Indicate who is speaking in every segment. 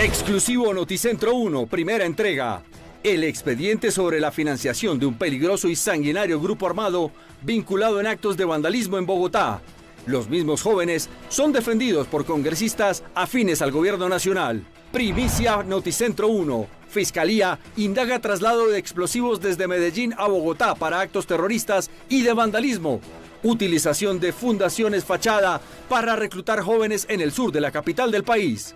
Speaker 1: Exclusivo Noticentro 1, primera entrega. El expediente sobre la financiación de un peligroso y sanguinario grupo armado vinculado en actos de vandalismo en Bogotá. Los mismos jóvenes son defendidos por congresistas afines al gobierno nacional. Primicia Noticentro 1. Fiscalía indaga traslado de explosivos desde Medellín a Bogotá para actos terroristas y de vandalismo. Utilización de fundaciones fachada para reclutar jóvenes en el sur de la capital del país.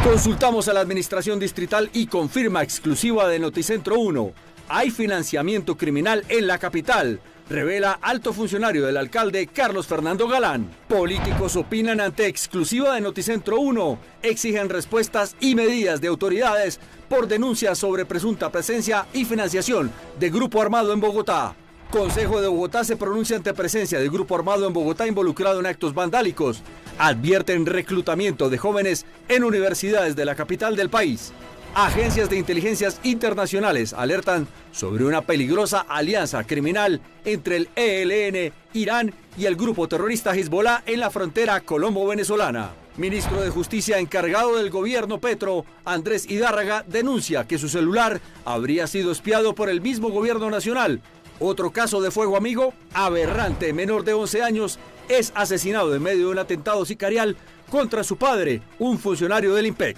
Speaker 1: Consultamos a la administración distrital y confirma exclusiva de Noticentro 1. Hay financiamiento criminal en la capital, revela alto funcionario del alcalde Carlos Fernando Galán. Políticos opinan ante exclusiva de Noticentro 1. Exigen respuestas y medidas de autoridades por denuncias sobre presunta presencia y financiación de grupo armado en Bogotá. Consejo de Bogotá se pronuncia ante presencia de grupo armado en Bogotá involucrado en actos vandálicos. Advierten reclutamiento de jóvenes en universidades de la capital del país. Agencias de inteligencias internacionales alertan sobre una peligrosa alianza criminal entre el ELN, Irán y el grupo terrorista Hezbollah en la frontera colombo-venezolana. Ministro de Justicia encargado del gobierno Petro, Andrés Hidárraga, denuncia que su celular habría sido espiado por el mismo gobierno nacional. Otro caso de fuego amigo, aberrante, menor de 11 años, es asesinado en medio de un atentado sicarial contra su padre, un funcionario del IMPEC.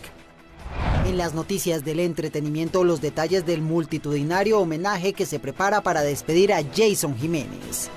Speaker 2: En las noticias del entretenimiento, los detalles del multitudinario homenaje que se prepara para despedir a Jason Jiménez.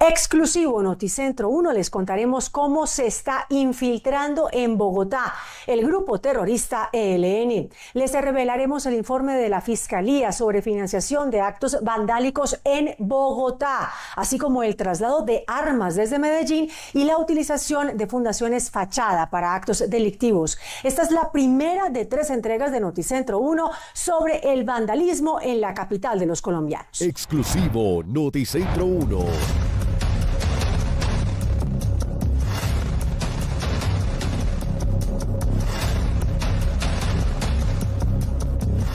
Speaker 3: Exclusivo Noticentro 1, les contaremos cómo se está infiltrando en Bogotá el grupo terrorista ELN. Les revelaremos el informe de la Fiscalía sobre financiación de actos vandálicos en Bogotá, así como el traslado de armas desde Medellín y la utilización de fundaciones fachada para actos delictivos. Esta es la primera de 3 entregas de Noticentro 1 sobre el vandalismo en la capital de los colombianos.
Speaker 4: Exclusivo Noticentro 1.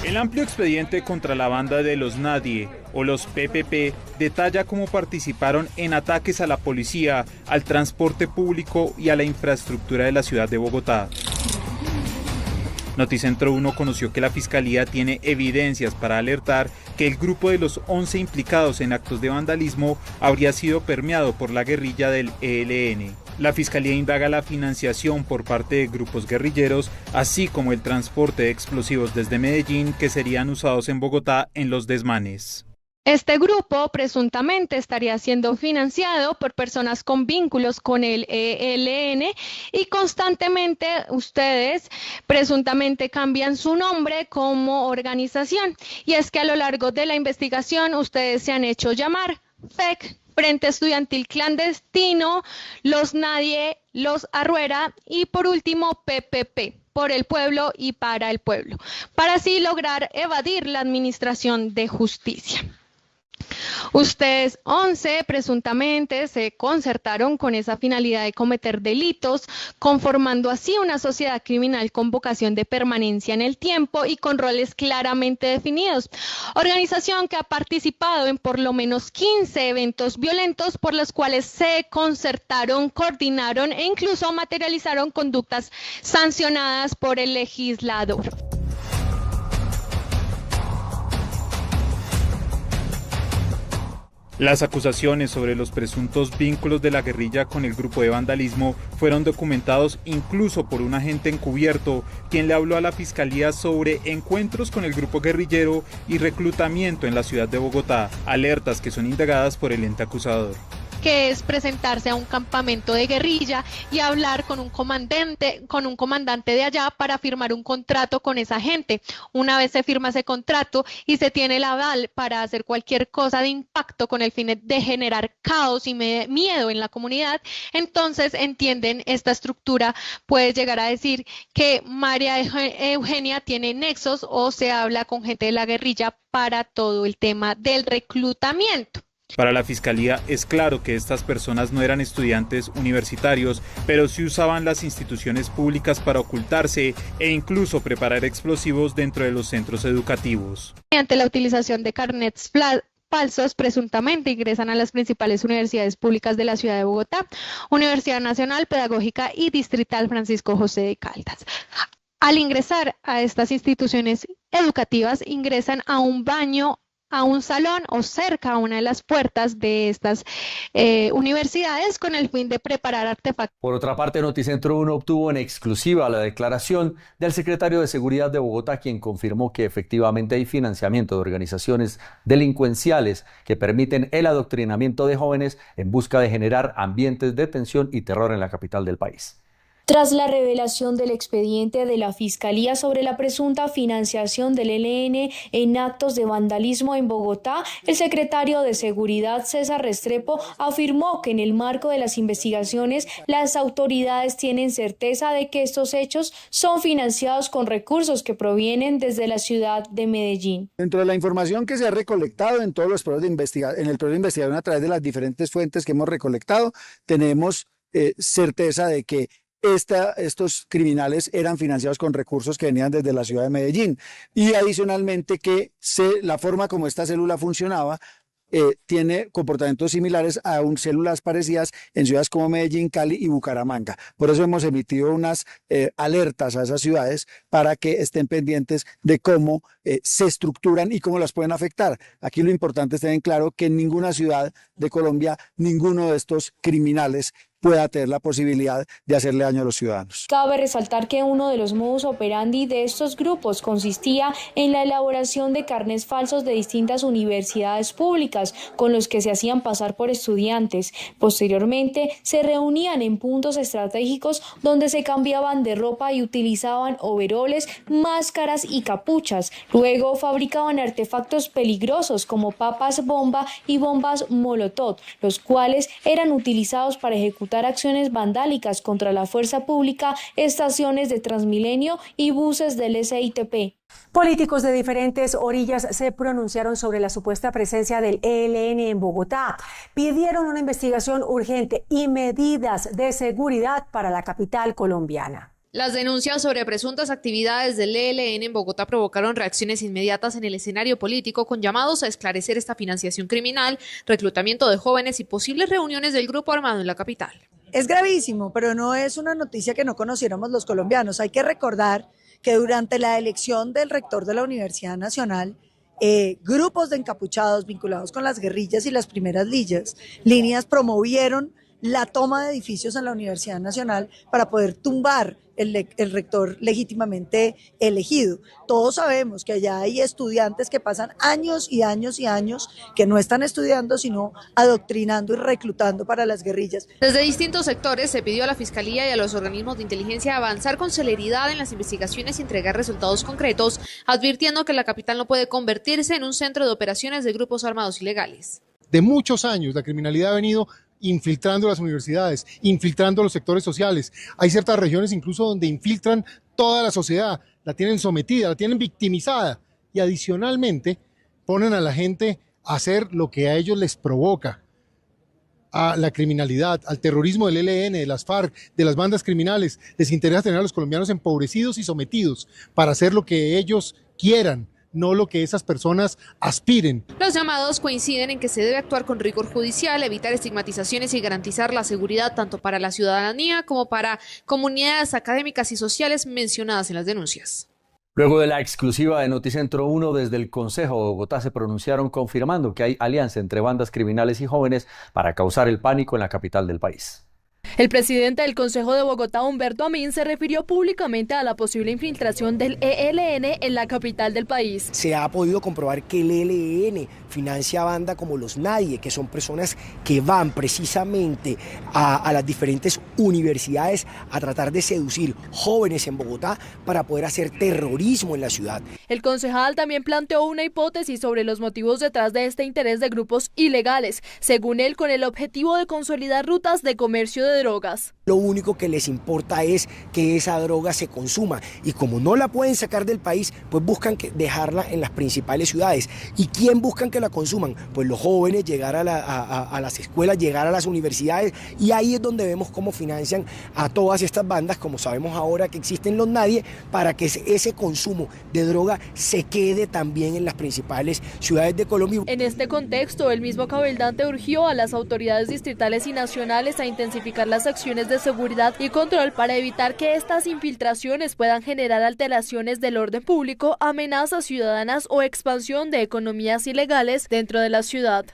Speaker 5: El amplio expediente contra la banda de los Nadie, o los PPP, detalla cómo participaron en ataques a la policía, al transporte público y a la infraestructura de la ciudad de Bogotá. Noticentro 1 conoció que la Fiscalía tiene evidencias para alertar que el grupo de los 11 implicados en actos de vandalismo habría sido permeado por la guerrilla del ELN. La Fiscalía indaga la financiación por parte de grupos guerrilleros, así como el transporte de explosivos desde Medellín que serían usados en Bogotá en los desmanes.
Speaker 6: Este grupo presuntamente estaría siendo financiado por personas con vínculos con el ELN y constantemente ustedes presuntamente cambian su nombre como organización. Y es que a lo largo de la investigación ustedes se han hecho llamar FEC, Frente Estudiantil Clandestino, los Nadie, los Arruera y por último PPP, por el pueblo y para el pueblo, para así lograr evadir la administración de justicia. Ustedes 11 presuntamente se concertaron con esa finalidad de cometer delitos, conformando así una sociedad criminal con vocación de permanencia en el tiempo y con roles claramente definidos. Organización que ha participado en por lo menos 15 eventos violentos por los cuales se concertaron, coordinaron e incluso materializaron conductas sancionadas por el legislador.
Speaker 5: Las acusaciones sobre los presuntos vínculos de la guerrilla con el grupo de vandalismo fueron documentados incluso por un agente encubierto, quien le habló a la Fiscalía sobre encuentros con el grupo guerrillero y reclutamiento en la ciudad de Bogotá, alertas que son indagadas por el ente acusador.
Speaker 6: Que es presentarse a un campamento de guerrilla y hablar con un comandante de allá para firmar un contrato con esa gente. Una vez se firma ese contrato y se tiene el aval para hacer cualquier cosa de impacto con el fin de generar caos y miedo en la comunidad, entonces entienden esta estructura, puede llegar a decir que María Eugenia tiene nexos o se habla con gente de la guerrilla para todo el tema del reclutamiento.
Speaker 5: Para la Fiscalía es claro que estas personas no eran estudiantes universitarios, pero sí usaban las instituciones públicas para ocultarse e incluso preparar explosivos dentro de los centros educativos.
Speaker 6: Mediante la utilización de carnets falsos, presuntamente ingresan a las principales universidades públicas de la ciudad de Bogotá, Universidad Nacional, Pedagógica y Distrital Francisco José de Caldas. Al ingresar a estas instituciones educativas, ingresan a un baño, a un salón o cerca a una de las puertas de estas universidades con el fin de preparar artefactos.
Speaker 1: Por otra parte, Noticentro 1 obtuvo en exclusiva la declaración del secretario de Seguridad de Bogotá, quien confirmó que efectivamente hay financiamiento de organizaciones delincuenciales que permiten el adoctrinamiento de jóvenes en busca de generar ambientes de tensión y terror en la capital del país.
Speaker 7: Tras la revelación del expediente de la Fiscalía sobre la presunta financiación del ELN en actos de vandalismo en Bogotá, el secretario de Seguridad, César Restrepo, afirmó que en el marco de las investigaciones las autoridades tienen certeza de que estos hechos son financiados con recursos que provienen desde la ciudad de Medellín.
Speaker 8: Dentro de la información que se ha recolectado en todos los procesos de investigación, en el proceso de investigación a través de las diferentes fuentes que hemos recolectado, tenemos certeza de que estos criminales eran financiados con recursos que venían desde la ciudad de Medellín, y adicionalmente que la forma como esta célula funcionaba tiene comportamientos similares a células parecidas en ciudades como Medellín, Cali y Bucaramanga. Por eso hemos emitido unas alertas a esas ciudades para que estén pendientes de cómo se estructuran y cómo las pueden afectar. Aquí lo importante es tener claro que en ninguna ciudad de Colombia ninguno de estos criminales pueda tener la posibilidad de hacerle daño a los ciudadanos.
Speaker 7: Cabe resaltar que uno de los modus operandi de estos grupos consistía en la elaboración de carnets falsos de distintas universidades públicas con los que se hacían pasar por estudiantes. Posteriormente se reunían en puntos estratégicos donde se cambiaban de ropa y utilizaban overoles, máscaras y capuchas. Luego fabricaban artefactos peligrosos como papas bomba y bombas molotov, los cuales eran utilizados para ejecutar acciones vandálicas contra la fuerza pública, estaciones de Transmilenio y buses del SITP.
Speaker 3: Políticos de diferentes orillas se pronunciaron sobre la supuesta presencia del ELN en Bogotá. Pidieron una investigación urgente y medidas de seguridad para la capital colombiana.
Speaker 9: Las denuncias sobre presuntas actividades del ELN en Bogotá provocaron reacciones inmediatas en el escenario político, con llamados a esclarecer esta financiación criminal, reclutamiento de jóvenes y posibles reuniones del grupo armado en la capital.
Speaker 10: Es gravísimo, pero no es una noticia que no conociéramos los colombianos. Hay que recordar que durante la elección del rector de la Universidad Nacional, grupos de encapuchados vinculados con las guerrillas y las primeras líneas promovieron la toma de edificios en la Universidad Nacional para poder tumbar el rector legítimamente elegido. Todos sabemos que allá hay estudiantes que pasan años y años y años que no están estudiando, sino adoctrinando y reclutando para las guerrillas.
Speaker 9: Desde distintos sectores se pidió a la Fiscalía y a los organismos de inteligencia avanzar con celeridad en las investigaciones y entregar resultados concretos, advirtiendo que la capital no puede convertirse en un centro de operaciones de grupos armados ilegales.
Speaker 11: De muchos años la criminalidad ha venido infiltrando las universidades, infiltrando los sectores sociales. Hay ciertas regiones incluso donde infiltran toda la sociedad, la tienen sometida, la tienen victimizada y adicionalmente ponen a la gente a hacer lo que a ellos les provoca, a la criminalidad, al terrorismo del ELN, de las FARC, de las bandas criminales. Les interesa tener a los colombianos empobrecidos y sometidos para hacer lo que ellos quieran, no lo que esas personas aspiren.
Speaker 9: Los llamados coinciden en que se debe actuar con rigor judicial, evitar estigmatizaciones y garantizar la seguridad tanto para la ciudadanía como para comunidades académicas y sociales mencionadas en las denuncias.
Speaker 1: Luego de la exclusiva de Noticentro 1, desde el Consejo de Bogotá se pronunciaron confirmando que hay alianza entre bandas criminales y jóvenes para causar el pánico en la capital del país.
Speaker 12: El presidente del Consejo de Bogotá, Humberto Amín, se refirió públicamente a la posible infiltración del ELN en la capital del país.
Speaker 13: Se ha podido comprobar que el ELN financia a bandas como los Nadie, que son personas que van precisamente a las diferentes universidades a tratar de seducir jóvenes en Bogotá para poder hacer terrorismo en la ciudad.
Speaker 12: El concejal también planteó una hipótesis sobre los motivos detrás de este interés de grupos ilegales, según él, con el objetivo de consolidar rutas de comercio de drogas.
Speaker 13: Lo único que les importa es que esa droga se consuma y como no la pueden sacar del país, pues buscan dejarla en las principales ciudades. ¿Y quién buscan que la consuman? Pues los jóvenes, llegar a las escuelas, llegar a las universidades, y ahí es donde vemos cómo financian a todas estas bandas, como sabemos ahora que existen los Nadie, para que ese consumo de droga se quede también en las principales ciudades de Colombia.
Speaker 12: En este contexto, el mismo cabildante urgió a las autoridades distritales y nacionales a intensificar las acciones de de seguridad y control para evitar que estas infiltraciones puedan generar alteraciones del orden público, amenazas ciudadanas o expansión de economías ilegales dentro de la ciudad.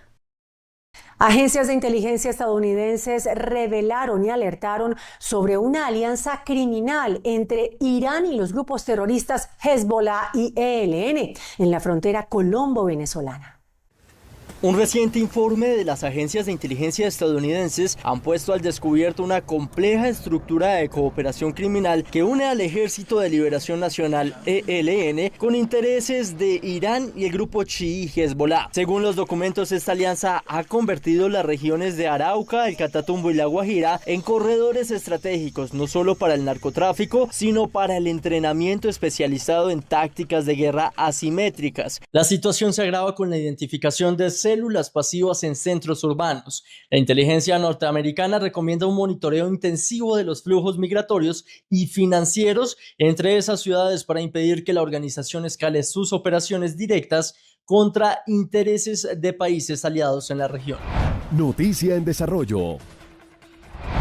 Speaker 3: Agencias de inteligencia estadounidenses revelaron y alertaron sobre una alianza criminal entre Irán y los grupos terroristas Hezbollah y ELN en la frontera colombo-venezolana.
Speaker 14: Un reciente informe de las agencias de inteligencia estadounidenses han puesto al descubierto una compleja estructura de cooperación criminal que une al Ejército de Liberación Nacional ELN con intereses de Irán y el grupo chií Hezbollah. Según los documentos, esta alianza ha convertido las regiones de Arauca, el Catatumbo y la Guajira en corredores estratégicos, no solo para el narcotráfico, sino para el entrenamiento especializado en tácticas de guerra asimétricas. La situación se agrava con la identificación de células pasivas en centros urbanos. La inteligencia norteamericana recomienda un monitoreo intensivo de los flujos migratorios y financieros entre esas ciudades para impedir que la organización escale sus operaciones directas contra intereses de países aliados en la región.
Speaker 4: Noticia en desarrollo.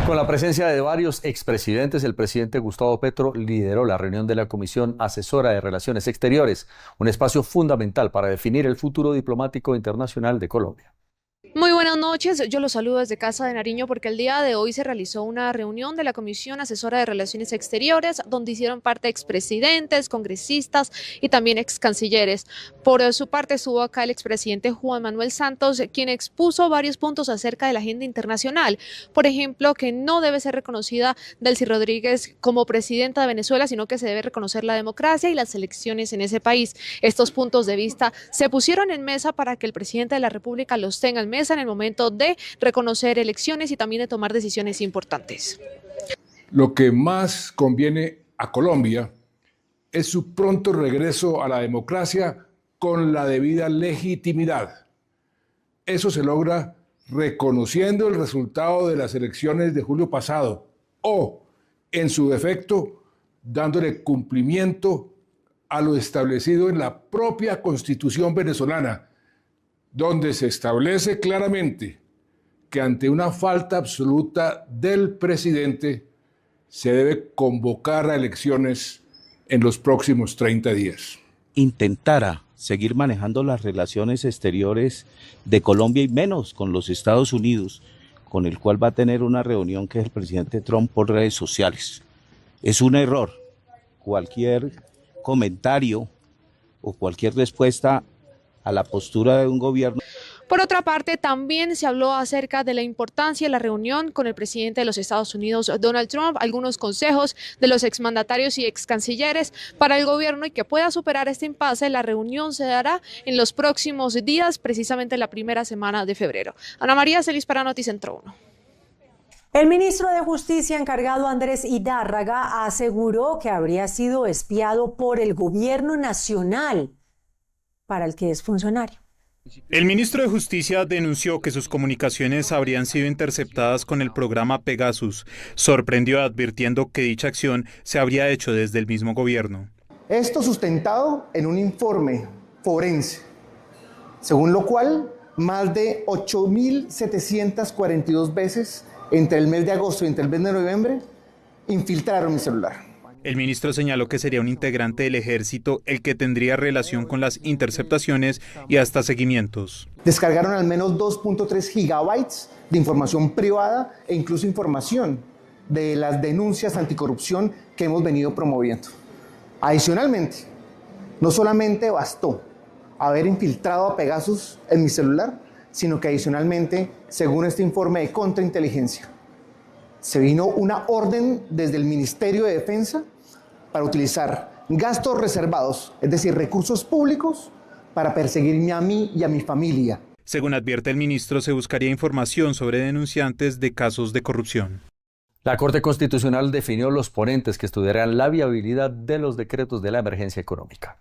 Speaker 1: Con la presencia de varios expresidentes, el presidente Gustavo Petro lideró la reunión de la Comisión Asesora de Relaciones Exteriores, un espacio fundamental para definir el futuro diplomático internacional de Colombia.
Speaker 9: Muy buenas noches, yo los saludo desde Casa de Nariño porque el día de hoy se realizó una reunión de la Comisión Asesora de Relaciones Exteriores donde hicieron parte expresidentes, congresistas y también excancilleres. Por su parte estuvo acá el expresidente Juan Manuel Santos, quien expuso varios puntos acerca de la agenda internacional. Por ejemplo, que no debe ser reconocida Delcy Rodríguez como presidenta de Venezuela, sino que se debe reconocer la democracia y las elecciones en ese país. Estos puntos de vista se pusieron en mesa para que el presidente de la República los tenga en mesa en el momento de reconocer elecciones y también de tomar decisiones importantes.
Speaker 15: Lo que más conviene a Colombia es su pronto regreso a la democracia con la debida legitimidad. Eso se logra reconociendo el resultado de las elecciones de julio pasado o, en su defecto, dándole cumplimiento a lo establecido en la propia Constitución venezolana, donde se establece claramente que ante una falta absoluta del presidente se debe convocar a elecciones en los próximos 30 días.
Speaker 16: Intentara seguir manejando las relaciones exteriores de Colombia y menos con los Estados Unidos, con el cual va a tener una reunión que es el presidente Trump por redes sociales. Es un error. Cualquier comentario o cualquier respuesta a la postura de un gobierno.
Speaker 9: Por otra parte, también se habló acerca de la importancia de la reunión con el presidente de los Estados Unidos, Donald Trump, algunos consejos de los exmandatarios y excancilleres para el gobierno y que pueda superar este impasse. La reunión se dará en los próximos días, precisamente la primera semana de febrero. Ana María Celis para Noticentro 1.
Speaker 3: El ministro de Justicia encargado Andrés Idárraga aseguró que habría sido espiado por el gobierno nacional para el que es funcionario.
Speaker 5: El ministro de Justicia denunció que sus comunicaciones habrían sido interceptadas con el programa Pegasus. Sorprendió advirtiendo que dicha acción se habría hecho desde el mismo gobierno.
Speaker 17: Esto sustentado en un informe forense, según lo cual más de 8.742 veces entre el mes de agosto y entre el mes de noviembre infiltraron mi celular.
Speaker 5: El ministro señaló que sería un integrante del ejército el que tendría relación con las interceptaciones y hasta seguimientos.
Speaker 17: Descargaron al menos 2.3 gigabytes de información privada e incluso información de las denuncias anticorrupción que hemos venido promoviendo. Adicionalmente, no solamente bastó haber infiltrado a Pegasus en mi celular, sino que adicionalmente, según este informe de contrainteligencia, se vino una orden desde el Ministerio de Defensa para utilizar gastos reservados, es decir, recursos públicos, para perseguirme a mí y a mi familia.
Speaker 5: Según advierte el ministro, se buscaría información sobre denunciantes de casos de corrupción.
Speaker 1: La Corte Constitucional definió los ponentes que estudiarán la viabilidad de los decretos de la emergencia económica.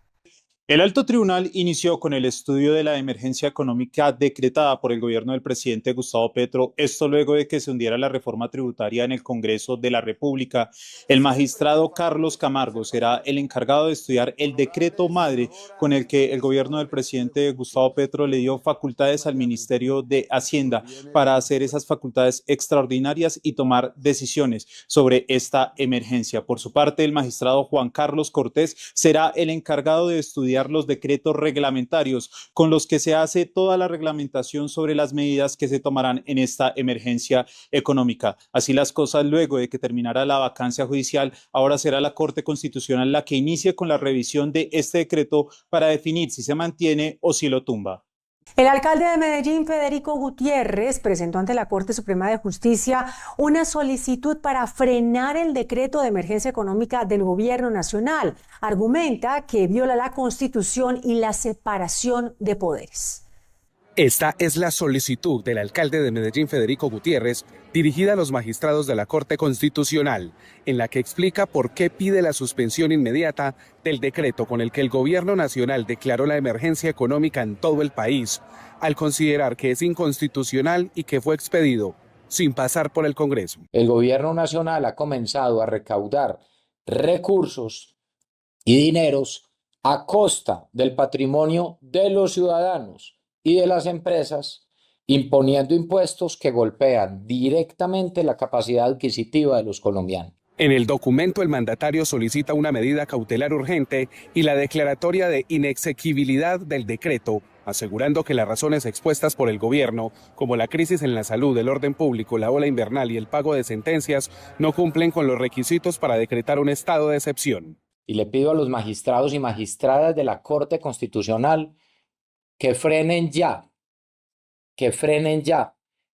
Speaker 5: El alto tribunal inició con el estudio de la emergencia económica decretada por el gobierno del presidente Gustavo Petro, esto luego de que se hundiera la reforma tributaria en el Congreso de la República. El magistrado Carlos Camargo será el encargado de estudiar el decreto madre con el que el gobierno del presidente Gustavo Petro le dio facultades al Ministerio de Hacienda para hacer esas facultades extraordinarias y tomar decisiones sobre esta emergencia. Por su parte, el magistrado Juan Carlos Cortés será el encargado de estudiar los decretos reglamentarios con los que se hace toda la reglamentación sobre las medidas que se tomarán en esta emergencia económica. Así las cosas, luego de que terminara la vacancia judicial, ahora será la Corte Constitucional la que inicie con la revisión de este decreto para definir si se mantiene o si lo tumba.
Speaker 3: El alcalde de Medellín, Federico Gutiérrez, presentó ante la Corte Suprema de Justicia una solicitud para frenar el decreto de emergencia económica del gobierno nacional. Argumenta que viola la Constitución y la separación de poderes.
Speaker 18: Esta es la solicitud del alcalde de Medellín, Federico Gutiérrez, dirigida a los magistrados de la Corte Constitucional, en la que explica por qué pide la suspensión inmediata del decreto con el que el gobierno nacional declaró la emergencia económica en todo el país, al considerar que es inconstitucional y que fue expedido sin pasar por el Congreso.
Speaker 19: El gobierno nacional ha comenzado a recaudar recursos y dineros a costa del patrimonio de los ciudadanos y de las empresas, imponiendo impuestos que golpean directamente la capacidad adquisitiva de los colombianos.
Speaker 18: En el documento, el mandatario solicita una medida cautelar urgente y la declaratoria de inexequibilidad del decreto, asegurando que las razones expuestas por el gobierno, como la crisis en la salud, el orden público, la ola invernal y el pago de sentencias, no cumplen con los requisitos para decretar un estado de excepción.
Speaker 19: Y le pido a los magistrados y magistradas de la Corte Constitucional que frenen ya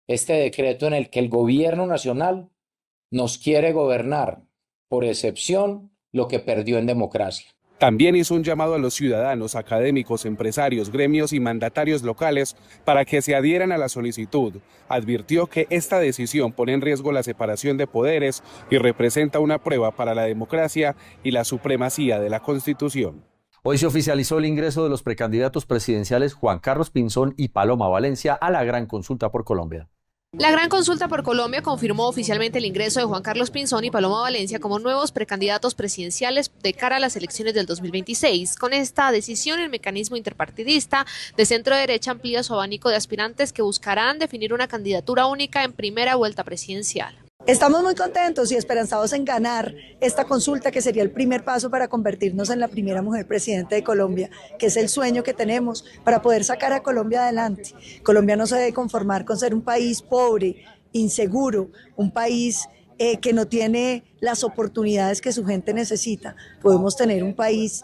Speaker 19: este decreto en el que el gobierno nacional nos quiere gobernar por excepción lo que perdió en democracia.
Speaker 18: También hizo un llamado a los ciudadanos, académicos, empresarios, gremios y mandatarios locales para que se adhieran a la solicitud. Advirtió que esta decisión pone en riesgo la separación de poderes y representa una prueba para la democracia y la supremacía de la Constitución.
Speaker 1: Hoy se oficializó el ingreso de los precandidatos presidenciales Juan Carlos Pinzón y Paloma Valencia a la Gran Consulta por Colombia.
Speaker 9: La Gran Consulta por Colombia confirmó oficialmente el ingreso de Juan Carlos Pinzón y Paloma Valencia como nuevos precandidatos presidenciales de cara a las elecciones del 2026. Con esta decisión, el mecanismo interpartidista de centro derecha amplía su abanico de aspirantes que buscarán definir una candidatura única en primera vuelta presidencial.
Speaker 10: Estamos muy contentos y esperanzados en ganar esta consulta, que sería el primer paso para convertirnos en la primera mujer presidenta de Colombia, que es el sueño que tenemos para poder sacar a Colombia adelante. Colombia no se debe conformar con ser un país pobre, inseguro, un país que no tiene las oportunidades que su gente necesita. Podemos tener un país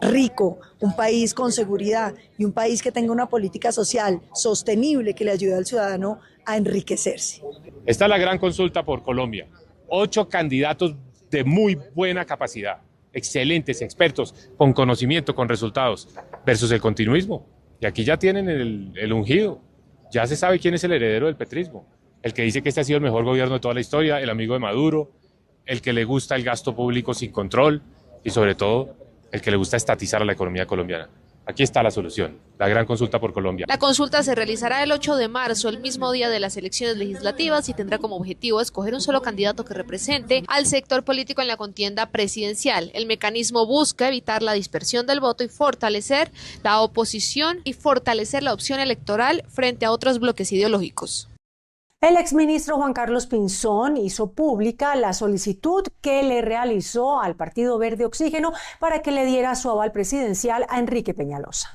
Speaker 10: rico, un país con seguridad y un país que tenga una política social sostenible que le ayude al ciudadano a enriquecerse.
Speaker 20: Esta es la Gran Consulta por Colombia. 8 candidatos de muy buena capacidad, excelentes, expertos, con conocimiento, con resultados, versus el continuismo. Y aquí ya tienen el ungido. Ya se sabe quién es el heredero del petrismo. El que dice que este ha sido el mejor gobierno de toda la historia, el amigo de Maduro, el que le gusta el gasto público sin control y sobre todo el que le gusta estatizar a la economía colombiana. Aquí está la solución, la Gran Consulta por Colombia.
Speaker 9: La consulta se realizará el 8 de marzo, el mismo día de las elecciones legislativas, y tendrá como objetivo escoger un solo candidato que represente al sector político en la contienda presidencial. El mecanismo busca evitar la dispersión del voto y fortalecer la oposición y fortalecer la opción electoral frente a otros bloques ideológicos.
Speaker 3: El exministro Juan Carlos Pinzón hizo pública la solicitud que le realizó al Partido Verde Oxígeno para que le diera su aval presidencial a Enrique Peñalosa.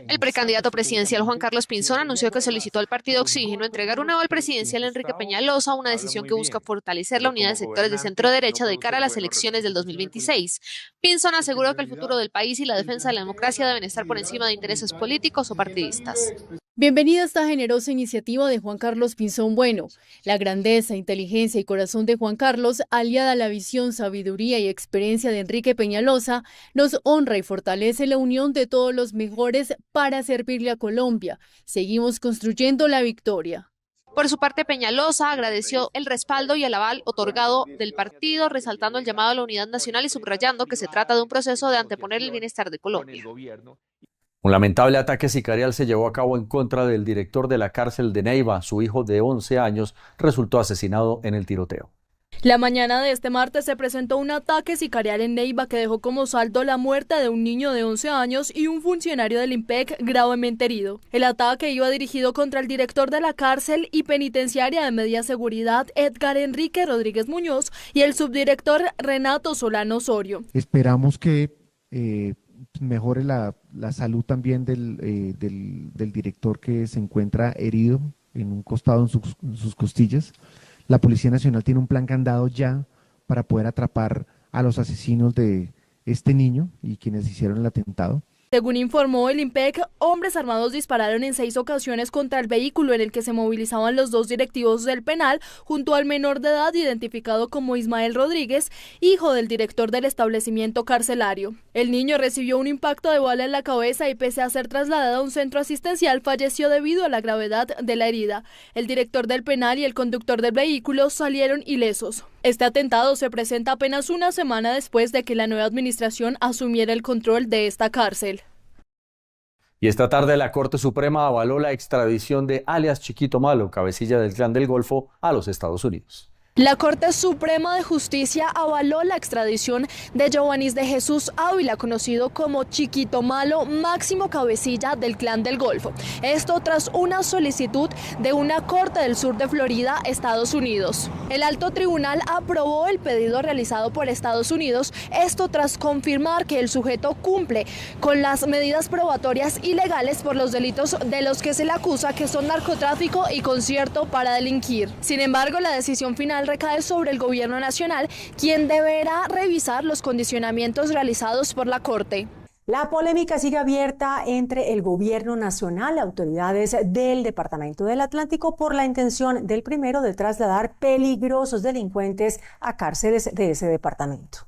Speaker 9: El precandidato presidencial Juan Carlos Pinzón anunció que solicitó al Partido Oxígeno entregar un aval presidencial a Enrique Peñalosa, una decisión que busca fortalecer la unidad de sectores de centro derecha de cara a las elecciones del 2026. Pinzón aseguró que el futuro del país y la defensa de la democracia deben estar por encima de intereses políticos o partidistas.
Speaker 21: Bienvenida a esta generosa iniciativa de Juan Carlos Pinzón Bueno. La grandeza, inteligencia y corazón de Juan Carlos, aliada a la visión, sabiduría y experiencia de Enrique Peñalosa, nos honra y fortalece la unión de todos los mejores para servirle a Colombia. Seguimos construyendo la victoria.
Speaker 9: Por su parte, Peñalosa agradeció el respaldo y el aval otorgado del partido, resaltando el llamado a la unidad nacional y subrayando que se trata de un proceso de anteponer el bienestar de Colombia.
Speaker 1: Un lamentable ataque sicarial se llevó a cabo en contra del director de la cárcel de Neiva. Su hijo de 11 años resultó asesinado en el tiroteo.
Speaker 12: La mañana de este martes se presentó un ataque sicarial en Neiva que dejó como saldo la muerte de un niño de 11 años y un funcionario del IMPEC gravemente herido. El ataque iba dirigido contra el director de la cárcel y penitenciaria de media seguridad, Edgar Enrique Rodríguez Muñoz, y el subdirector Renato Solano Osorio.
Speaker 2: Esperamos que mejore la salud también del director que se encuentra herido en un costado en sus costillas. La Policía Nacional tiene un plan candado ya para poder atrapar a los asesinos de este niño y quienes hicieron el atentado.
Speaker 12: Según informó el IMPEC, hombres armados dispararon en 6 ocasiones contra el vehículo en el que se movilizaban los 2 directivos del penal, junto al menor de edad identificado como Ismael Rodríguez, hijo del director del establecimiento carcelario. El niño recibió un impacto de bala en la cabeza y pese a ser trasladado a un centro asistencial, falleció debido a la gravedad de la herida. El director del penal y el conductor del vehículo salieron ilesos. Este atentado se presenta apenas una semana después de que la nueva administración asumiera el control de esta cárcel.
Speaker 1: Y esta tarde la Corte Suprema avaló la extradición de alias Chiquito Malo, cabecilla del Clan del Golfo, a los Estados Unidos.
Speaker 12: La Corte Suprema de Justicia avaló la extradición de Giovannis de Jesús Ávila, conocido como Chiquito Malo, máximo cabecilla del Clan del Golfo. Esto tras una solicitud de una corte del sur de Florida, Estados Unidos. El alto tribunal aprobó el pedido realizado por Estados Unidos, esto tras confirmar que el sujeto cumple con las medidas probatorias y legales por los delitos de los que se le acusa, que son narcotráfico y concierto para delinquir. Sin embargo, la decisión final recae sobre el gobierno nacional, quien deberá revisar los condicionamientos realizados por la Corte.
Speaker 3: La polémica sigue abierta entre el gobierno nacional y autoridades del Departamento del Atlántico por la intención del primero de trasladar peligrosos delincuentes a cárceles de ese departamento.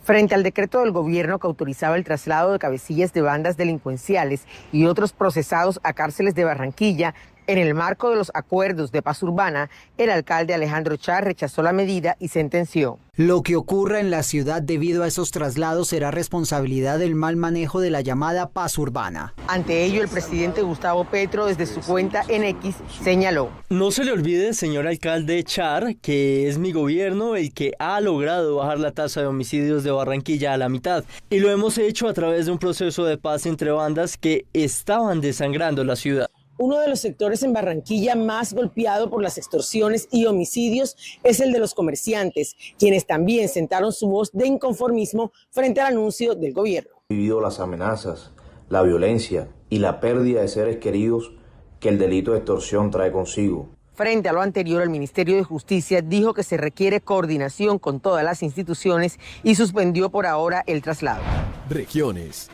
Speaker 22: Frente al decreto del gobierno que autorizaba el traslado de cabecillas de bandas delincuenciales y otros procesados a cárceles de Barranquilla, en el marco de los acuerdos de paz urbana, el alcalde Alejandro Char rechazó la medida y sentenció:
Speaker 23: lo que ocurra en la ciudad debido a esos traslados será responsabilidad del mal manejo de la llamada paz urbana.
Speaker 22: Ante ello, el presidente Gustavo Petro, desde su cuenta en X, señaló:
Speaker 14: no se le olvide, señor alcalde Char, que es mi gobierno el que ha logrado bajar la tasa de homicidios de Barranquilla a la mitad. Y lo hemos hecho a través de un proceso de paz entre bandas que estaban desangrando la ciudad.
Speaker 22: Uno de los sectores en Barranquilla más golpeado por las extorsiones y homicidios es el de los comerciantes, quienes también sentaron su voz de inconformismo frente al anuncio del gobierno.
Speaker 24: He vivido las amenazas, la violencia y la pérdida de seres queridos que el delito de extorsión trae consigo.
Speaker 22: Frente a lo anterior, el Ministerio de Justicia dijo que se requiere coordinación con todas las instituciones y suspendió por ahora el traslado.
Speaker 4: Regiones.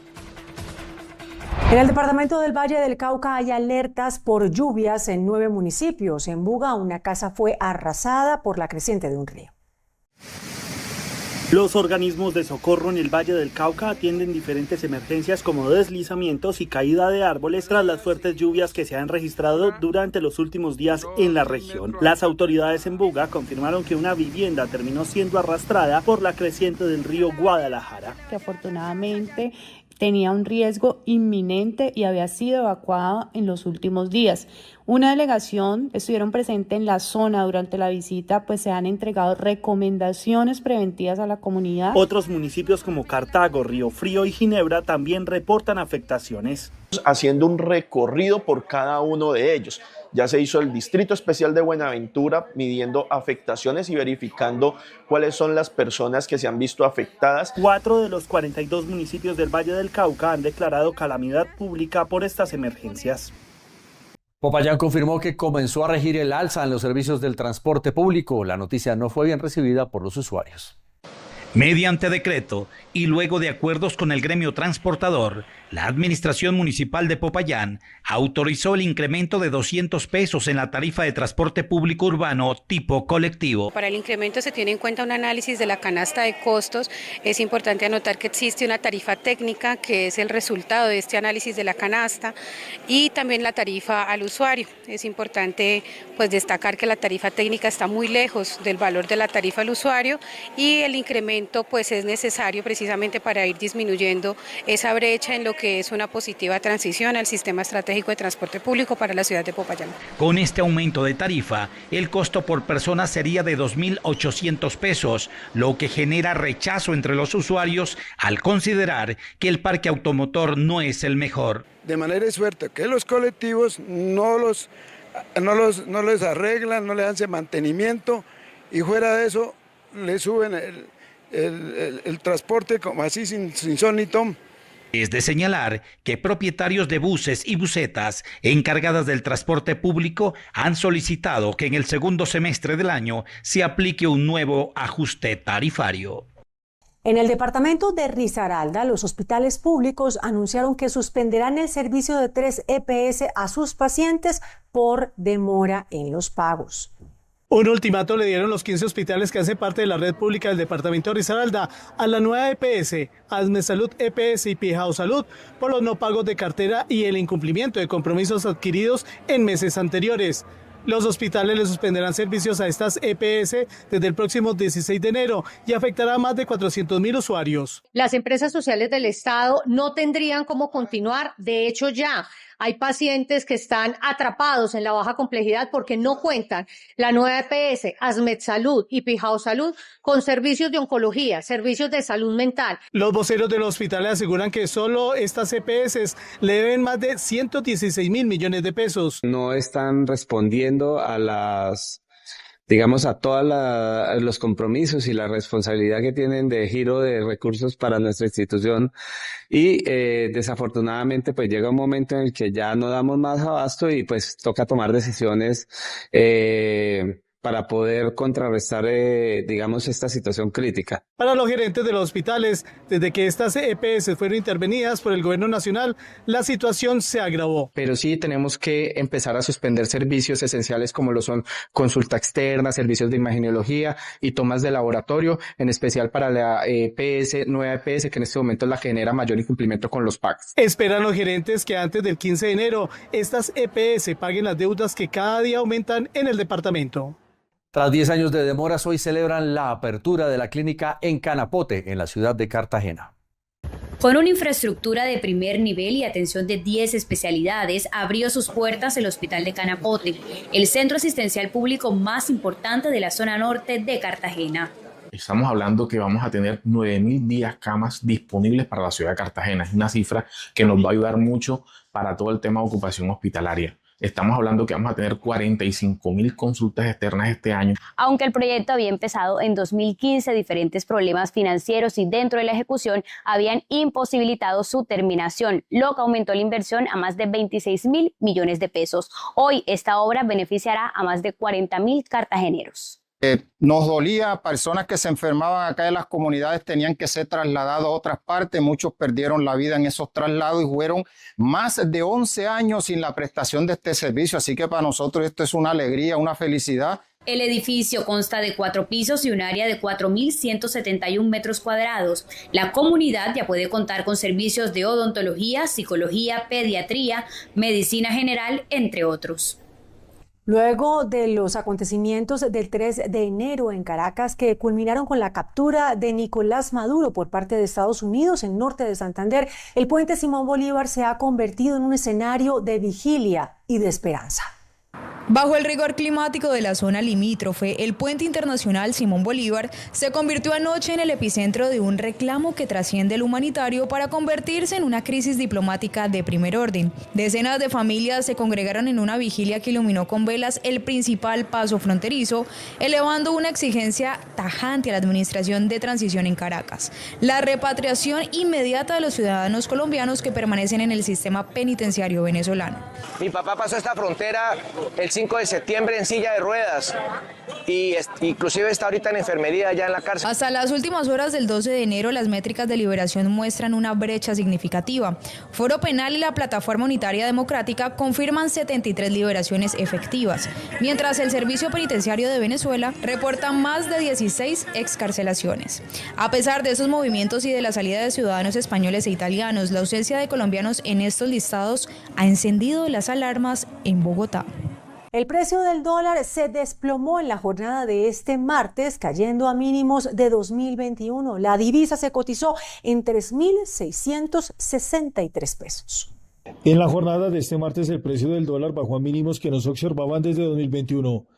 Speaker 3: En el departamento del Valle del Cauca hay alertas por lluvias en 9 municipios. En Buga, una casa fue arrasada por la creciente de un río.
Speaker 25: Los organismos de socorro en el Valle del Cauca atienden diferentes emergencias como deslizamientos y caída de árboles tras las fuertes lluvias que se han registrado durante los últimos días en la región. Las autoridades en Buga confirmaron que una vivienda terminó siendo arrastrada por la creciente del río Guadalajara.
Speaker 26: Que afortunadamente tenía un riesgo inminente y había sido evacuada en los últimos días. Una delegación estuvieron presentes en la zona durante la visita, pues se han entregado recomendaciones preventivas a la comunidad.
Speaker 25: Otros municipios como Cartago, Río Frío y Ginebra también reportan afectaciones.
Speaker 27: Haciendo un recorrido por cada uno de ellos. Ya se hizo el Distrito Especial de Buenaventura midiendo afectaciones y verificando cuáles son las personas que se han visto afectadas.
Speaker 25: 4 de los 42 municipios del Valle del Cauca han declarado calamidad pública por estas emergencias.
Speaker 1: Popayán confirmó que comenzó a regir el alza en los servicios del transporte público. La noticia no fue bien recibida por los usuarios.
Speaker 6: Mediante decreto y luego de acuerdos con el gremio transportador, la Administración Municipal de Popayán autorizó el incremento de 200 pesos en la tarifa de transporte público urbano tipo colectivo.
Speaker 7: Para el incremento se tiene en cuenta un análisis de la canasta de costos. Es importante anotar que existe una tarifa técnica que es el resultado de este análisis de la canasta y también la tarifa al usuario. Es importante pues destacar que la tarifa técnica está muy lejos del valor de la tarifa al usuario y el incremento pues es necesario precisamente para ir disminuyendo esa brecha en lo que es una positiva transición al sistema estratégico de transporte público para la ciudad de Popayán.
Speaker 6: Con este aumento de tarifa, el costo por persona sería de 2.800 pesos, lo que genera rechazo entre los usuarios al considerar que el parque automotor no es el mejor.
Speaker 8: De manera suerte que los colectivos no les arreglan, no les hacen mantenimiento y fuera de eso le suben el transporte como así sin son ni ton.
Speaker 6: Es de señalar que propietarios de buses y busetas encargadas del transporte público han solicitado que en el segundo semestre del año se aplique un nuevo ajuste tarifario.
Speaker 3: En el departamento de Risaralda, los hospitales públicos anunciaron que suspenderán el servicio de 3 EPS a sus pacientes por demora en los pagos.
Speaker 25: Un ultimato le dieron los 15 hospitales que hacen parte de la red pública del departamento de Risaralda a la nueva EPS, ASMEDSalud EPS y Pijao Salud por los no pagos de cartera y el incumplimiento de compromisos adquiridos en meses anteriores. Los hospitales le suspenderán servicios a estas EPS desde el próximo 16 de enero y afectará a más de 400.000 usuarios.
Speaker 11: Las empresas sociales del Estado no tendrían cómo continuar, de hecho ya hay pacientes que están atrapados en la baja complejidad porque no cuentan la nueva EPS, ASMEDSalud y Pijao Salud con servicios de oncología, servicios de salud mental.
Speaker 25: Los voceros de los hospitales aseguran que solo estas EPS le deben más de 116.000 millones de pesos.
Speaker 13: No están respondiendo a a todos los compromisos y la responsabilidad que tienen de giro de recursos para nuestra institución y desafortunadamente pues llega un momento en el que ya no damos más abasto y pues toca tomar decisiones para poder contrarrestar, esta situación crítica.
Speaker 25: Para los gerentes de los hospitales, desde que estas EPS fueron intervenidas por el gobierno nacional, la situación se agravó.
Speaker 15: Pero sí tenemos que empezar a suspender servicios esenciales como lo son consulta externa, servicios de imagenología y tomas de laboratorio, en especial para la nueva EPS, que en este momento es la que genera mayor incumplimiento con los pagos.
Speaker 25: Esperan los gerentes que antes del 15 de enero, estas EPS paguen las deudas que cada día aumentan en el departamento.
Speaker 1: Tras 10 años de demoras, hoy celebran la apertura de la clínica en Canapote, en la ciudad de Cartagena.
Speaker 16: Con una infraestructura de primer nivel y atención de 10 especialidades, abrió sus puertas el Hospital de Canapote, el centro asistencial público más importante de la zona norte de Cartagena.
Speaker 28: Estamos hablando que vamos a tener 9.010 camas disponibles para la ciudad de Cartagena. Es una cifra que nos va a ayudar mucho para todo el tema de ocupación hospitalaria. Estamos hablando que vamos a tener 45.000 consultas externas este año.
Speaker 16: Aunque el proyecto había empezado en 2015, diferentes problemas financieros y dentro de la ejecución habían imposibilitado su terminación, lo que aumentó la inversión a más de 26.000 millones de pesos. Hoy esta obra beneficiará a más de 40.000 cartageneros.
Speaker 29: Nos dolía, personas que se enfermaban acá en las comunidades tenían que ser trasladados a otras partes, muchos perdieron la vida en esos traslados y fueron más de 11 años sin la prestación de este servicio, así que para nosotros esto es una alegría, una felicidad.
Speaker 16: El edificio consta de 4 pisos y un área de 4.171 metros cuadrados. La comunidad ya puede contar con servicios de odontología, psicología, pediatría, medicina general, entre otros.
Speaker 3: Luego de los acontecimientos del 3 de enero en Caracas, que culminaron con la captura de Nicolás Maduro por parte de Estados Unidos en norte de Santander, el puente Simón Bolívar se ha convertido en un escenario de vigilia y de esperanza.
Speaker 30: Bajo el rigor climático de la zona limítrofe, el puente internacional Simón Bolívar se convirtió anoche en el epicentro de un reclamo que trasciende lo humanitario para convertirse en una crisis diplomática de primer orden. Decenas de familias se congregaron en una vigilia que iluminó con velas el principal paso fronterizo, elevando una exigencia tajante a la administración de transición en Caracas: la repatriación inmediata de los ciudadanos colombianos que permanecen en el sistema penitenciario venezolano.
Speaker 31: Mi papá pasó esta frontera el
Speaker 2: 5 de septiembre en silla de ruedas y inclusive está ahorita en enfermería ya en la cárcel.
Speaker 30: Hasta las últimas horas del 12 de enero, las métricas de liberación muestran una brecha significativa. Foro Penal y la Plataforma Unitaria Democrática confirman 73 liberaciones efectivas, mientras el Servicio Penitenciario de Venezuela reporta más de 16 excarcelaciones. A pesar de esos movimientos y de la salida de ciudadanos españoles e italianos, la ausencia de colombianos en estos listados ha encendido las alarmas en Bogotá.
Speaker 3: El precio del dólar se desplomó en la jornada de este martes, cayendo a mínimos de 2021. La divisa se cotizó en 3.663 pesos.
Speaker 5: En la jornada de este martes, el precio del dólar bajó a mínimos que no se observaban desde 2021.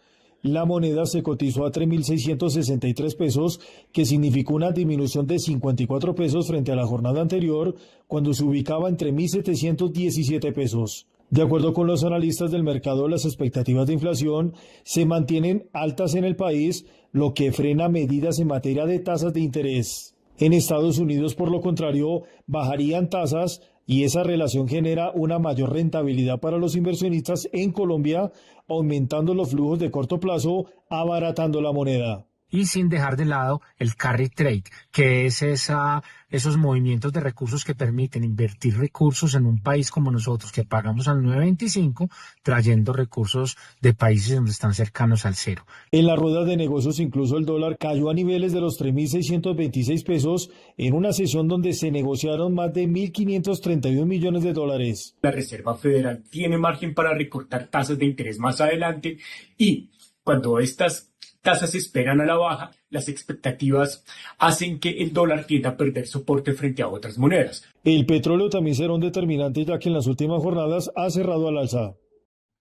Speaker 5: La moneda se cotizó a 3.663 pesos, que significó una disminución de 54 pesos frente a la jornada anterior, cuando se ubicaba en 3.717 pesos. De acuerdo con los analistas del mercado, las expectativas de inflación se mantienen altas en el país, lo que frena medidas en materia de tasas de interés. En Estados Unidos, por lo contrario, bajarían tasas y esa relación genera una mayor rentabilidad para los inversionistas en Colombia, aumentando los flujos de corto plazo, abaratando la moneda.
Speaker 9: Y sin dejar de lado el carry trade, que es esos movimientos de recursos que permiten invertir recursos en un país como nosotros, que pagamos al 9.25, trayendo recursos de países donde están cercanos al cero.
Speaker 5: En la rueda de negocios, incluso el dólar cayó a niveles de los 3.626 pesos en una sesión donde se negociaron más de 1.531 millones de dólares.
Speaker 10: La Reserva Federal tiene margen para recortar tasas de interés más adelante y cuando estas tasas se esperan a la baja, las expectativas hacen que el dólar tienda a perder soporte frente a otras monedas.
Speaker 5: El petróleo también será un determinante, ya que en las últimas jornadas ha cerrado al alza.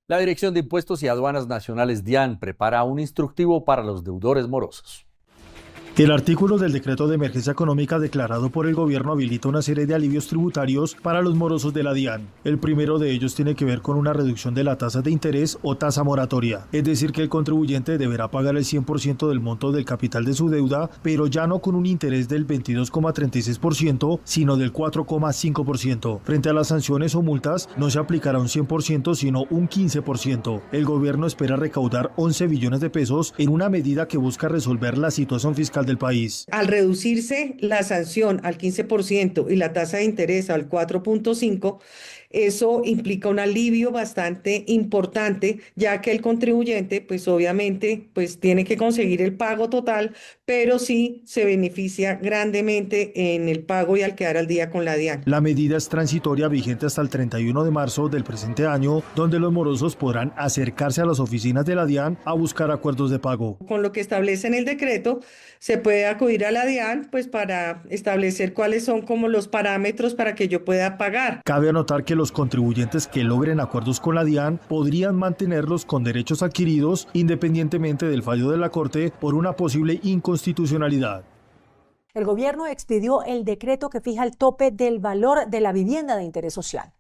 Speaker 1: La Dirección de Impuestos y Aduanas Nacionales DIAN prepara un instructivo para los deudores morosos.
Speaker 5: El artículo del decreto de emergencia económica declarado por el gobierno habilita una serie de alivios tributarios para los morosos de la DIAN. El primero de ellos tiene que ver con una reducción de la tasa de interés o tasa moratoria, es decir que el contribuyente deberá pagar el 100% del monto del capital de su deuda, pero ya no con un interés del 22,36%, sino del 4,5%. Frente a las sanciones o multas, no se aplicará un 100%, sino un 15%. El gobierno espera recaudar 11 billones de pesos en una medida que busca resolver la situación fiscal del país.
Speaker 22: Al reducirse la sanción al 15% y la tasa de interés al 4,5%, eso implica un alivio bastante importante, ya que el contribuyente, pues obviamente, pues tiene que conseguir el pago total, pero sí se beneficia grandemente en el pago y al quedar al día con la DIAN.
Speaker 5: La medida es transitoria, vigente hasta el 31 de marzo del presente año, donde los morosos podrán acercarse a las oficinas de la DIAN a buscar acuerdos de pago.
Speaker 22: Con lo que establece en el decreto, se puede acudir a la DIAN pues para establecer cuáles son como los parámetros para que yo pueda pagar.
Speaker 5: Cabe anotar que los contribuyentes que logren acuerdos con la DIAN podrían mantenerlos con derechos adquiridos independientemente del fallo de la Corte por una posible inconstitucionalidad.
Speaker 3: El gobierno expidió el decreto que fija el tope del valor de la vivienda de interés social.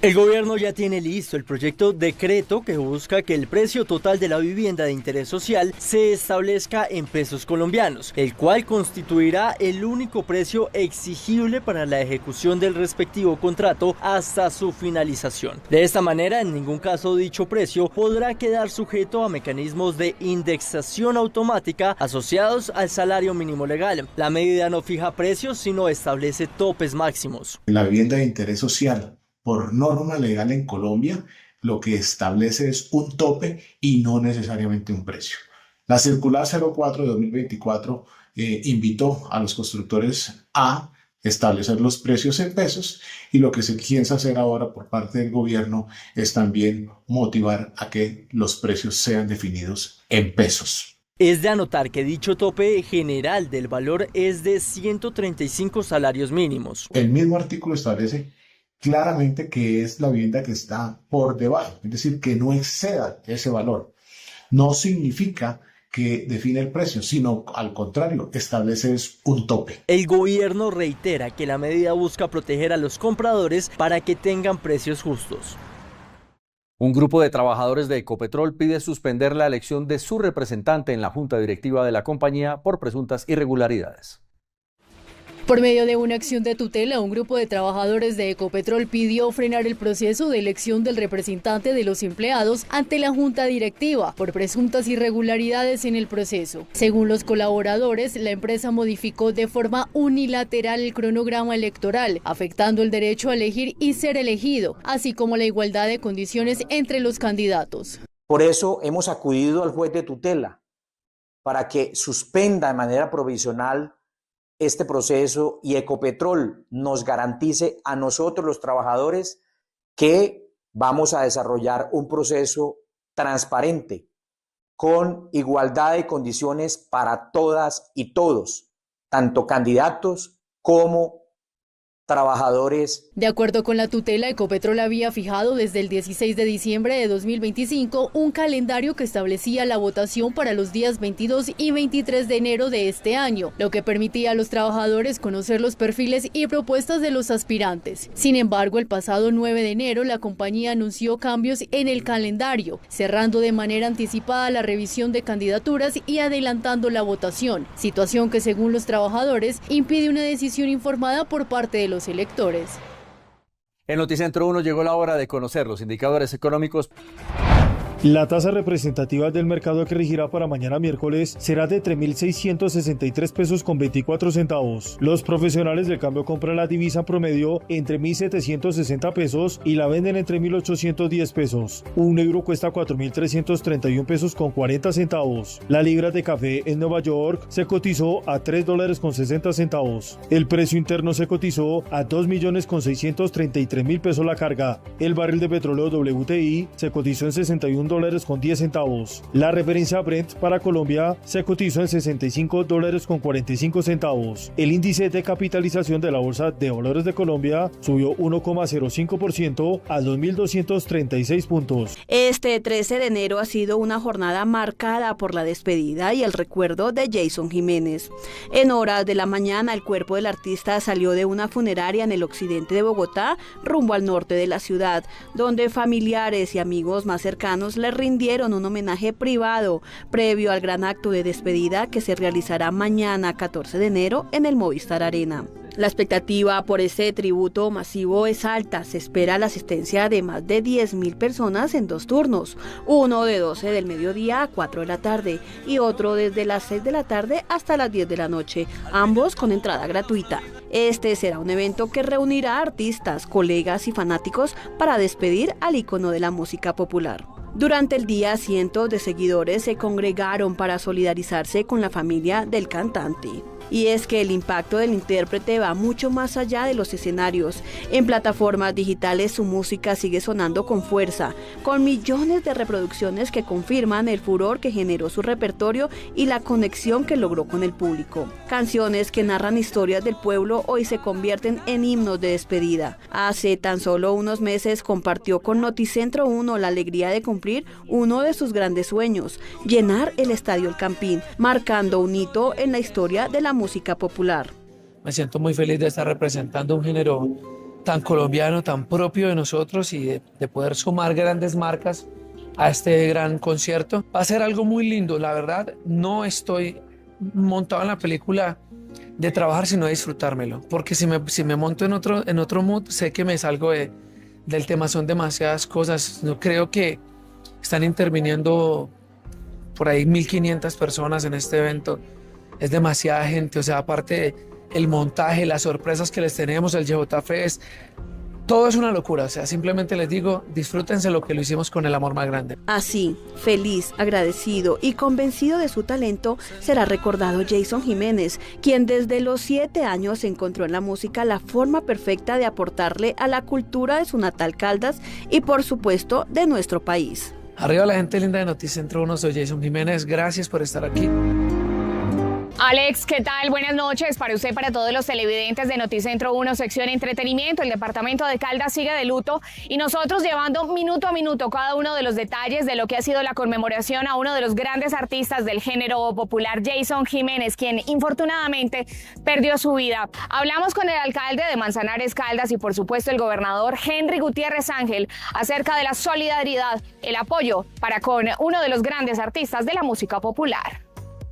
Speaker 14: El gobierno ya tiene listo el proyecto decreto que busca que el precio total de la vivienda de interés social se establezca en pesos colombianos, el cual constituirá el único precio exigible para la ejecución del respectivo contrato hasta su finalización. De esta manera, en ningún caso dicho precio podrá quedar sujeto a mecanismos de indexación automática asociados al salario mínimo legal. La medida no fija precios, sino establece topes máximos.
Speaker 28: La vivienda de interés social, por norma legal en Colombia, lo que establece es un tope y no necesariamente un precio. La circular 04 de 2024 invitó a los constructores a establecer los precios en pesos y lo que se piensa hacer ahora por parte del gobierno es también motivar a que los precios sean definidos en pesos.
Speaker 14: Es de anotar que dicho tope general del valor es de 135 salarios mínimos.
Speaker 28: El mismo artículo establece claramente que es la vivienda que está por debajo, es decir, que no exceda ese valor. No significa que define el precio, sino al contrario, establece un tope.
Speaker 14: El gobierno reitera que la medida busca proteger a los compradores para que tengan precios justos.
Speaker 1: Un grupo de trabajadores de Ecopetrol pide suspender la elección de su representante en la junta directiva de la compañía por presuntas irregularidades.
Speaker 4: Por medio de una acción de tutela, un grupo de trabajadores de Ecopetrol pidió frenar el proceso de elección del representante de los empleados ante la junta directiva por presuntas irregularidades en el proceso. Según los colaboradores, la empresa modificó de forma unilateral el cronograma electoral, afectando el derecho a elegir y ser elegido, así como la igualdad de condiciones entre los candidatos.
Speaker 12: Por eso hemos acudido al juez de tutela para que suspenda de manera provisional este proceso y Ecopetrol nos garantice a nosotros los trabajadores que vamos a desarrollar un proceso transparente con igualdad de condiciones para todas y todos, tanto candidatos como trabajadores.
Speaker 4: De acuerdo con la tutela, Ecopetrol había fijado desde el 16 de diciembre de 2025 un calendario que establecía la votación para los días 22 y 23 de enero de este año, lo que permitía a los trabajadores conocer los perfiles y propuestas de los aspirantes. Sin embargo, el pasado 9 de enero la compañía anunció cambios en el calendario, cerrando de manera anticipada la revisión de candidaturas y adelantando la votación, situación que según los trabajadores impide una decisión informada por parte de los electores.
Speaker 1: En Noticentro 1 llegó la hora de conocer los indicadores económicos.
Speaker 5: La tasa representativa del mercado que regirá para mañana miércoles será de 3.663 pesos con 24 centavos. Los profesionales del cambio compran la divisa promedio entre 1.760 pesos y la venden entre 1.810 pesos. Un euro cuesta 4.331 pesos con 40 centavos. La libra de café en Nueva York se cotizó a $3 con 60 centavos. El precio interno se cotizó a 2.633.000 pesos la carga. El barril de petróleo WTI se cotizó en $61 con 10 centavos. La referencia Brent para Colombia se cotizó en $65 con 45 centavos. El índice de capitalización de la Bolsa de Valores de Colombia subió 1,05% a 2.236 puntos.
Speaker 17: Este 13 de enero ha sido una jornada marcada por la despedida y el recuerdo de Jason Jiménez. En horas de la mañana, el cuerpo del artista salió de una funeraria en el occidente de Bogotá rumbo al norte de la ciudad, donde familiares y amigos más cercanos le rindieron un homenaje privado previo al gran acto de despedida que se realizará mañana 14 de enero en el Movistar Arena. La expectativa por ese tributo masivo es alta. Se espera la asistencia de más de 10.000 personas en 2 turnos, uno de 12 del mediodía a 4 de la tarde y otro desde las 6 de la tarde hasta las 10 de la noche, ambos con entrada gratuita. Este será un evento que reunirá a artistas, colegas y fanáticos para despedir al ícono de la música popular. Durante el día, cientos de seguidores se congregaron para solidarizarse con la familia del cantante. Y es que el impacto del intérprete va mucho más allá de los escenarios. En plataformas digitales su música sigue sonando con fuerza, con millones de reproducciones que confirman el furor que generó su repertorio y la conexión que logró con el público. Canciones que narran historias del pueblo hoy se convierten en himnos de despedida. Hace tan solo unos meses compartió con Noticentro 1 la alegría de cumplir uno de sus grandes sueños, llenar el Estadio El Campín, marcando un hito en la historia de la música popular.
Speaker 18: Me siento muy feliz de estar representando un género tan colombiano, tan propio de nosotros y de poder sumar grandes marcas a este gran concierto. Va a ser algo muy lindo, la verdad. No estoy montado en la película de trabajar, sino de disfrutármelo, porque si me monto en otro mood, sé que me salgo del tema. Son demasiadas cosas. No creo que están interviniendo por ahí 1.500 personas en este evento. Es demasiada gente, o sea, aparte el montaje, las sorpresas que les tenemos, el YJ Fest, todo es una locura. O sea, simplemente les digo, disfrútense lo que lo hicimos con el amor más grande.
Speaker 17: Así, feliz, agradecido y convencido de su talento, será recordado Jason Jiménez, quien desde los 7 años encontró en la música la forma perfecta de aportarle a la cultura de su natal Caldas y, por supuesto, de nuestro país.
Speaker 18: Arriba la gente linda de Noticentro 1, soy Jason Jiménez, gracias por estar aquí.
Speaker 19: Alex, ¿qué tal? Buenas noches para usted, para todos los televidentes de Noticentro 1, sección entretenimiento. El departamento de Caldas sigue de luto y nosotros llevando minuto a minuto cada uno de los detalles de lo que ha sido la conmemoración a uno de los grandes artistas del género popular, Jason Jiménez, quien infortunadamente perdió su vida. Hablamos con el alcalde de Manzanares, Caldas y por supuesto el gobernador Henry Gutiérrez Ángel acerca de la solidaridad, el apoyo para con uno de los grandes artistas de la música popular.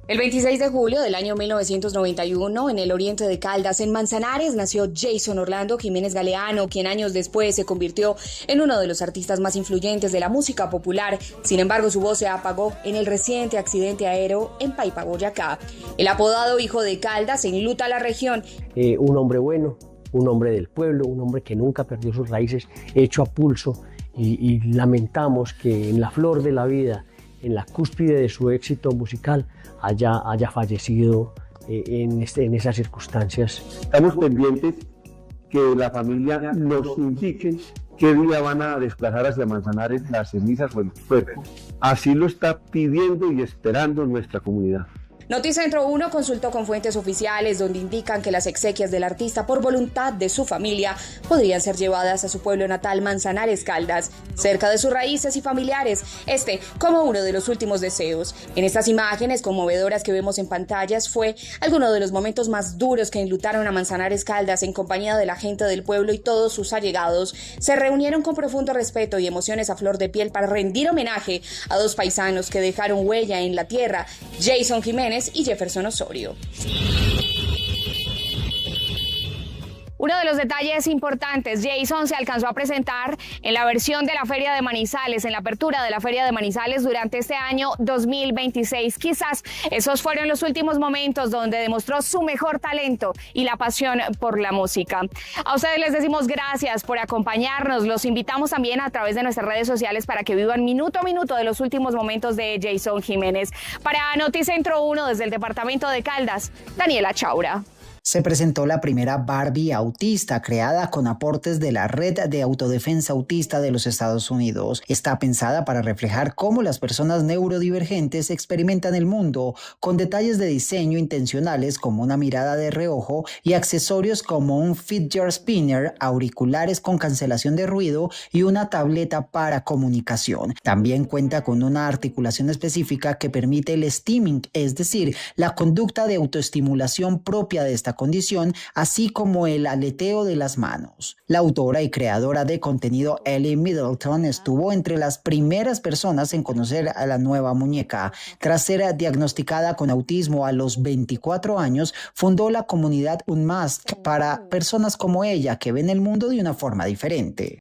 Speaker 19: El 26 de julio del año 1991, en el oriente de Caldas, en Manzanares, nació Jason Orlando Jiménez Galeano, quien años después se convirtió en uno de los artistas más influyentes de la música popular. Sin embargo, su voz se apagó en el reciente accidente aéreo en Paipa, Boyacá. El apodado Hijo de Caldas enluta a la región.
Speaker 6: Un hombre bueno, un hombre del pueblo, un hombre que nunca perdió sus raíces, hecho a pulso, y lamentamos que en la flor de la vida, en la cúspide de su éxito musical, haya fallecido en esas circunstancias.
Speaker 7: Estamos pendientes que la familia nos indique qué día van a desplazar hacia Manzanares las cenizas o el cuerpo. Así lo está pidiendo y esperando nuestra comunidad.
Speaker 19: Noticentro 1 consultó con fuentes oficiales donde indican que las exequias del artista por voluntad de su familia podrían ser llevadas a su pueblo natal Manzanares Caldas, cerca de sus raíces y familiares, como uno de los últimos deseos. En estas imágenes conmovedoras que vemos en pantallas fue alguno de los momentos más duros que enlutaron a Manzanares Caldas en compañía de la gente del pueblo y todos sus allegados. Se reunieron con profundo respeto y emociones a flor de piel para rendir homenaje a dos paisanos que dejaron huella en la tierra, Jason Jiménez y Jefferson Osorio. Uno de los detalles importantes, Jason se alcanzó a presentar en la versión de la Feria de Manizales, en la apertura de la Feria de Manizales durante este año 2026. Quizás esos fueron los últimos momentos donde demostró su mejor talento y la pasión por la música. A ustedes les decimos gracias por acompañarnos. Los invitamos también a través de nuestras redes sociales para que vivan minuto a minuto de los últimos momentos de Jason Jiménez. Para Noticentro 1 desde el departamento de Caldas, Daniela Chaura.
Speaker 8: Se presentó la primera Barbie autista, creada con aportes de la Red de Autodefensa Autista de los Estados Unidos. Está pensada para reflejar cómo las personas neurodivergentes experimentan el mundo, con detalles de diseño intencionales como una mirada de reojo y accesorios como un fidget spinner, auriculares con cancelación de ruido y una tableta para comunicación. También cuenta con una articulación específica que permite el steaming, es decir, la conducta de autoestimulación propia de esta condición, así como el aleteo de las manos. La autora y creadora de contenido Ellie Middleton estuvo entre las primeras personas en conocer a la nueva muñeca. Tras ser diagnosticada con autismo a los 24 años, fundó la comunidad Unmasked para personas como ella que ven el mundo de una forma diferente.